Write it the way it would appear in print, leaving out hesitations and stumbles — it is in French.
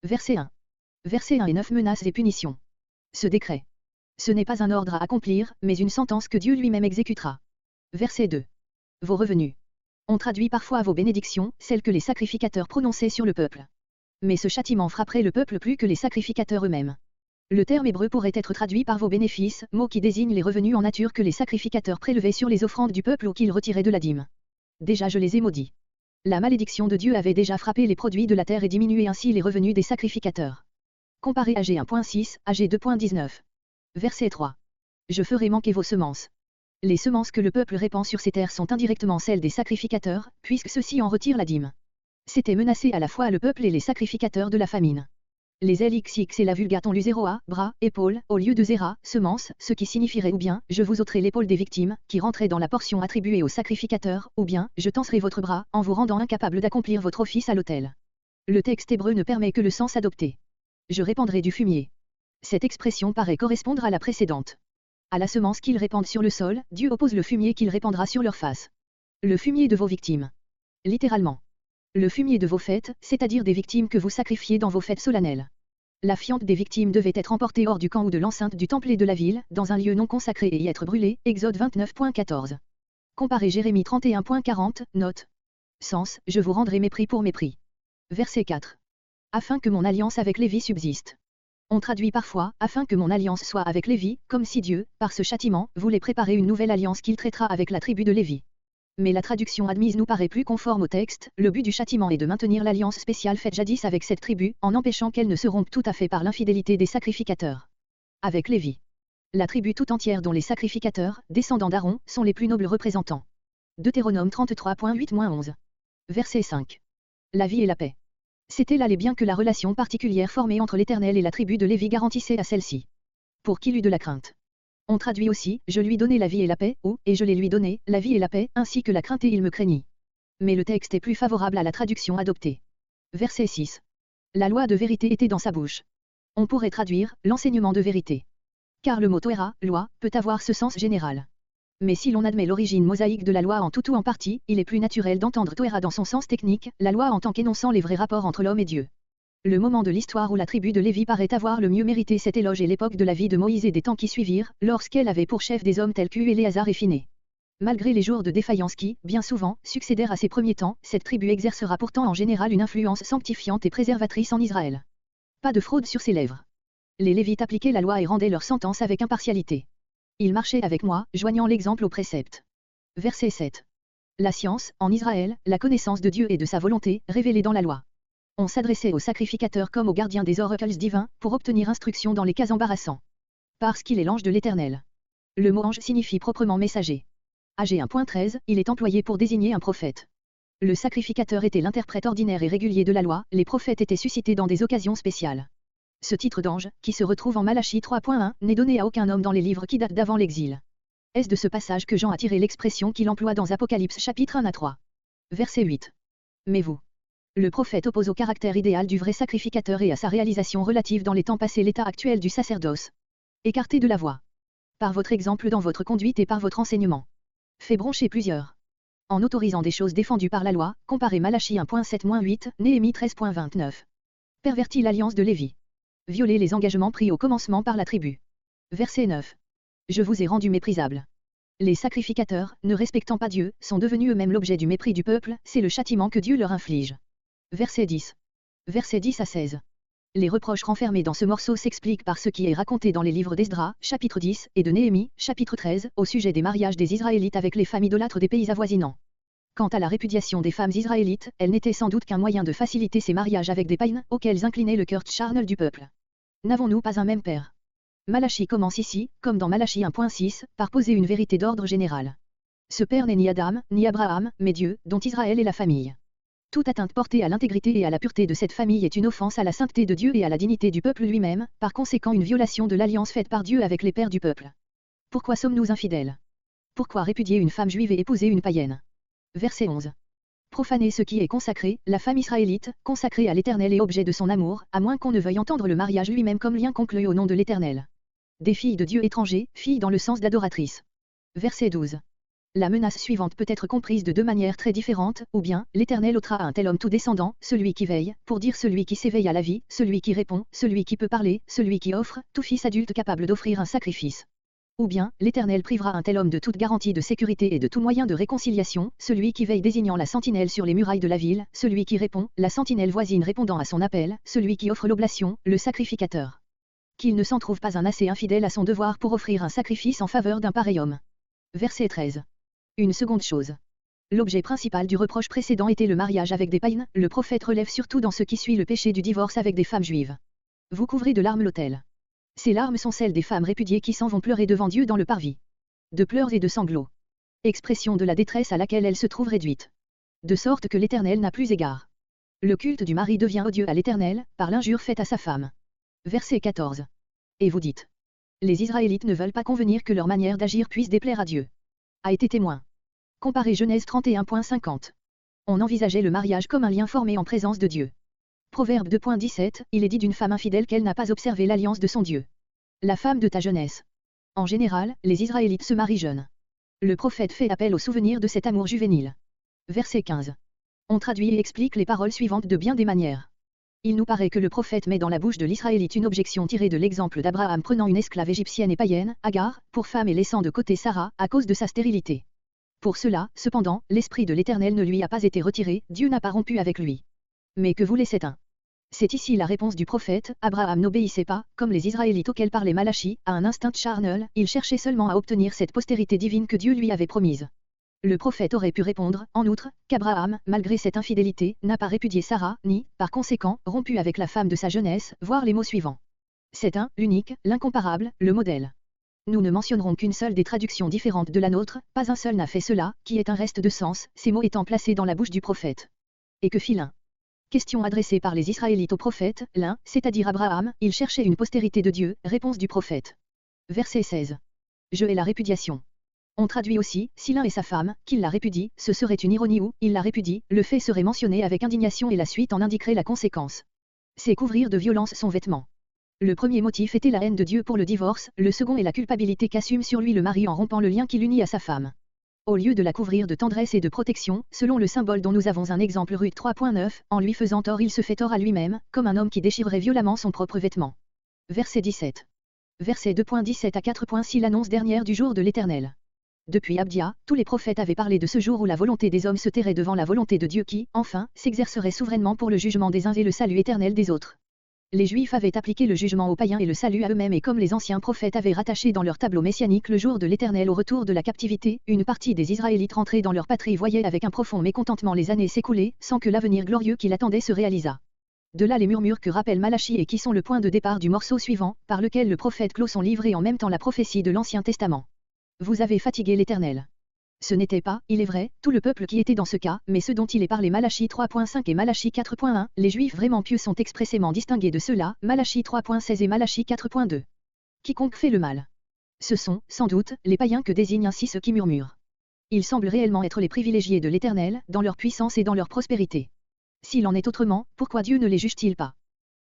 Verset 1. Versets 1 et 9 menaces et punitions. Ce décret. Ce n'est pas un ordre à accomplir, mais une sentence que Dieu lui-même exécutera. Verset 2. Vos revenus. On traduit parfois vos bénédictions, celles que les sacrificateurs prononçaient sur le peuple. Mais ce châtiment frapperait le peuple plus que les sacrificateurs eux-mêmes. Le terme hébreu pourrait être traduit par vos bénéfices, mot qui désigne les revenus en nature que les sacrificateurs prélevaient sur les offrandes du peuple ou qu'ils retiraient de la dîme. Déjà je les ai maudits. La malédiction de Dieu avait déjà frappé les produits de la terre et diminué ainsi les revenus des sacrificateurs. Comparez AG 1.6, AG 2.19. Verset 3. Je ferai manquer vos semences. Les semences que le peuple répand sur ces terres sont indirectement celles des sacrificateurs, puisque ceux-ci en retirent la dîme. C'était menacer à la fois le peuple et les sacrificateurs de la famine. Les LXX et la vulgate ont lu 0A, bras, épaules, au lieu de zéra, semences, ce qui signifierait ou bien, je vous ôterai l'épaule des victimes, qui rentrait dans la portion attribuée aux sacrificateurs, ou bien, je tenserai votre bras, en vous rendant incapable d'accomplir votre office à l'autel. Le texte hébreu ne permet que le sens adopté. Je répandrai du fumier. Cette expression paraît correspondre à la précédente. À la semence qu'ils répandent sur le sol, Dieu oppose le fumier qu'il répandra sur leur face. Le fumier de vos victimes. Littéralement. Le fumier de vos fêtes, c'est-à-dire des victimes que vous sacrifiez dans vos fêtes solennelles. La fiente des victimes devait être emportée hors du camp ou de l'enceinte du temple et de la ville, dans un lieu non consacré et y être brûlée, Exode 29.14. Comparez Jérémie 31.40, note. Sens, je vous rendrai mépris pour mépris. Verset 4. Afin que mon alliance avec Lévi subsiste. On traduit parfois, afin que mon alliance soit avec Lévi, comme si Dieu, par ce châtiment, voulait préparer une nouvelle alliance qu'il traitera avec la tribu de Lévi. Mais la traduction admise nous paraît plus conforme au texte, le but du châtiment est de maintenir l'alliance spéciale faite jadis avec cette tribu, en empêchant qu'elle ne se rompe tout à fait par l'infidélité des sacrificateurs. Avec Lévi. La tribu tout entière dont les sacrificateurs, descendants d'Aaron, sont les plus nobles représentants. Deutéronome 33.8-11. Verset 5. La vie et la paix. C'était là les biens que la relation particulière formée entre l'Éternel et la tribu de Lévi garantissait à celle-ci. Pour qu'il eût de la crainte. On traduit aussi, je lui donnai la vie et la paix, ou, et je les lui donnai, la vie et la paix, ainsi que la crainte et il me craignit. Mais le texte est plus favorable à la traduction adoptée. Verset 6. La loi de vérité était dans sa bouche. On pourrait traduire, l'enseignement de vérité. Car le mot Torah, loi, peut avoir ce sens général. Mais si l'on admet l'origine mosaïque de la loi en tout ou en partie, il est plus naturel d'entendre Torah dans son sens technique, la loi en tant qu'énonçant les vrais rapports entre l'homme et Dieu. Le moment de l'histoire où la tribu de Lévi paraît avoir le mieux mérité cet éloge est l'époque de la vie de Moïse et des temps qui suivirent, lorsqu'elle avait pour chef des hommes tels qu'Éléazar et Phiné. Malgré les jours de défaillance qui, bien souvent, succédèrent à ces premiers temps, cette tribu exercera pourtant en général une influence sanctifiante et préservatrice en Israël. Pas de fraude sur ses lèvres. Les Lévites appliquaient la loi et rendaient leur sentence avec impartialité. Ils marchaient avec moi, joignant l'exemple au précepte. Verset 7. La science, en Israël, la connaissance de Dieu et de sa volonté, révélée dans la loi. On s'adressait aux sacrificateurs comme aux gardiens des oracles divins, pour obtenir instruction dans les cas embarrassants. Parce qu'il est l'ange de l'Éternel. Le mot ange signifie proprement messager. AG 1.13, il est employé pour désigner un prophète. Le sacrificateur était l'interprète ordinaire et régulier de la loi, les prophètes étaient suscités dans des occasions spéciales. Ce titre d'ange, qui se retrouve en Malachie 3.1, n'est donné à aucun homme dans les livres qui datent d'avant l'exil. Est-ce de ce passage que Jean a tiré l'expression qu'il emploie dans Apocalypse chapitre 1 à 3. Verset 8. Mais vous. Le prophète oppose au caractère idéal du vrai sacrificateur et à sa réalisation relative dans les temps passés l'état actuel du sacerdoce. Écartez de la voie. Par votre exemple dans votre conduite et par votre enseignement. Fait broncher plusieurs. En autorisant des choses défendues par la loi, comparez Malachie 1.7-8, Néhémie 13.29. Pervertit l'alliance de Lévi. Violer les engagements pris au commencement par la tribu. Verset 9. Je vous ai rendu méprisable. Les sacrificateurs, ne respectant pas Dieu, sont devenus eux-mêmes l'objet du mépris du peuple, c'est le châtiment que Dieu leur inflige. Verset 10. Versets 10 à 16. Les reproches renfermés dans ce morceau s'expliquent par ce qui est raconté dans les livres d'Esdras, chapitre 10, et de Néhémie, chapitre 13, au sujet des mariages des Israélites avec les femmes idolâtres des pays avoisinants. Quant à la répudiation des femmes israélites, elle n'était sans doute qu'un moyen de faciliter ces mariages avec des païens, auxquels inclinait le cœur charnel du peuple. N'avons-nous pas un même père? Malachie commence ici, comme dans Malachie 1.6, par poser une vérité d'ordre général. Ce père n'est ni Adam, ni Abraham, mais Dieu, dont Israël est la famille. Toute atteinte portée à l'intégrité et à la pureté de cette famille est une offense à la sainteté de Dieu et à la dignité du peuple lui-même, par conséquent une violation de l'alliance faite par Dieu avec les pères du peuple. Pourquoi sommes-nous infidèles? Pourquoi répudier une femme juive et épouser une païenne? Verset 11. Profaner ce qui est consacré, la femme israélite, consacrée à l'Éternel et objet de son amour, à moins qu'on ne veuille entendre le mariage lui-même comme lien conclu au nom de l'Éternel. Des filles de Dieu étrangers, filles dans le sens d'adoratrices. Verset 12. La menace suivante peut être comprise de deux manières très différentes, ou bien, l'Éternel ôtera à un tel homme tout descendant, celui qui veille, pour dire celui qui s'éveille à la vie, celui qui répond, celui qui peut parler, celui qui offre, tout fils adulte capable d'offrir un sacrifice. Ou bien, l'Éternel privera un tel homme de toute garantie de sécurité et de tout moyen de réconciliation, celui qui veille désignant la sentinelle sur les murailles de la ville, celui qui répond, la sentinelle voisine répondant à son appel, celui qui offre l'oblation, le sacrificateur. Qu'il ne s'en trouve pas un assez infidèle à son devoir pour offrir un sacrifice en faveur d'un pareil homme. Verset 13. Une seconde chose. L'objet principal du reproche précédent était le mariage avec des païennes, le prophète relève surtout dans ce qui suit le péché du divorce avec des femmes juives. Vous couvrez de larmes l'autel. Ces larmes sont celles des femmes répudiées qui s'en vont pleurer devant Dieu dans le parvis. De pleurs et de sanglots. Expression de la détresse à laquelle elles se trouvent réduites. De sorte que l'Éternel n'a plus égard. Le culte du mari devient odieux à l'Éternel, par l'injure faite à sa femme. Verset 14. Et vous dites. Les Israélites ne veulent pas convenir que leur manière d'agir puisse déplaire à Dieu. A été témoin. Comparez Genèse 31.50. On envisageait le mariage comme un lien formé en présence de Dieu. Proverbe 2.17, il est dit d'une femme infidèle qu'elle n'a pas observé l'alliance de son Dieu. La femme de ta jeunesse. En général, les Israélites se marient jeunes. Le prophète fait appel au souvenir de cet amour juvénile. Verset 15. On traduit et explique les paroles suivantes de bien des manières. Il nous paraît que le prophète met dans la bouche de l'Israélite une objection tirée de l'exemple d'Abraham prenant une esclave égyptienne et païenne, Agar, pour femme et laissant de côté Sarah, à cause de sa stérilité. Pour cela, cependant, l'Esprit de l'Éternel ne lui a pas été retiré, Dieu n'a pas rompu avec lui. Mais que voulait cet un? C'est ici la réponse du prophète, Abraham n'obéissait pas, comme les Israélites auxquels parlait Malachie, à un instinct charnel, il cherchait seulement à obtenir cette postérité divine que Dieu lui avait promise. Le prophète aurait pu répondre, en outre, qu'Abraham, malgré cette infidélité, n'a pas répudié Sarah, ni, par conséquent, rompu avec la femme de sa jeunesse, voir les mots suivants. C'est un, l'unique, l'incomparable, le modèle. Nous ne mentionnerons qu'une seule des traductions différentes de la nôtre, pas un seul n'a fait cela, qui est un reste de sens, ces mots étant placés dans la bouche du prophète. Et que fit l'un? Question adressée par les Israélites au prophète, l'un, c'est-à-dire Abraham, il cherchait une postérité de Dieu, réponse du prophète. Verset 16. Je hais la répudiation. On traduit aussi, si l'un est sa femme, qu'il la répudie, ce serait une ironie ou, il la répudie, le fait serait mentionné avec indignation et la suite en indiquerait la conséquence. C'est couvrir de violence son vêtement. Le premier motif était la haine de Dieu pour le divorce, le second est la culpabilité qu'assume sur lui le mari en rompant le lien qui l'unit à sa femme. Au lieu de la couvrir de tendresse et de protection, selon le symbole dont nous avons un exemple Ruth 3.9, en lui faisant tort il se fait tort à lui-même, comme un homme qui déchirerait violemment son propre vêtement. Verset 17. Verset 2.17 à 4.6 l'annonce dernière du jour de l'Éternel. Depuis Abdia, tous les prophètes avaient parlé de ce jour où la volonté des hommes se tairait devant la volonté de Dieu qui, enfin, s'exercerait souverainement pour le jugement des uns et le salut éternel des autres. Les Juifs avaient appliqué le jugement aux païens et le salut à eux-mêmes et comme les anciens prophètes avaient rattaché dans leur tableau messianique le jour de l'Éternel au retour de la captivité, une partie des Israélites rentrés dans leur patrie voyaient avec un profond mécontentement les années s'écouler, sans que l'avenir glorieux qui l'attendait se réalisât. De là les murmures que rappelle Malachie et qui sont le point de départ du morceau suivant, par lequel le prophète clôt son livre et en même temps la prophétie de l'Ancien Testament. Vous avez fatigué l'Éternel. Ce n'était pas, il est vrai, tout le peuple qui était dans ce cas, mais ceux dont il est parlé Malachie 3.5 et Malachie 4.1, les Juifs vraiment pieux sont expressément distingués de ceux-là, Malachie 3.16 et Malachie 4.2. Quiconque fait le mal. Ce sont, sans doute, les païens que désignent ainsi ceux qui murmurent. Ils semblent réellement être les privilégiés de l'Éternel, dans leur puissance et dans leur prospérité. S'il en est autrement, pourquoi Dieu ne les juge-t-il pas?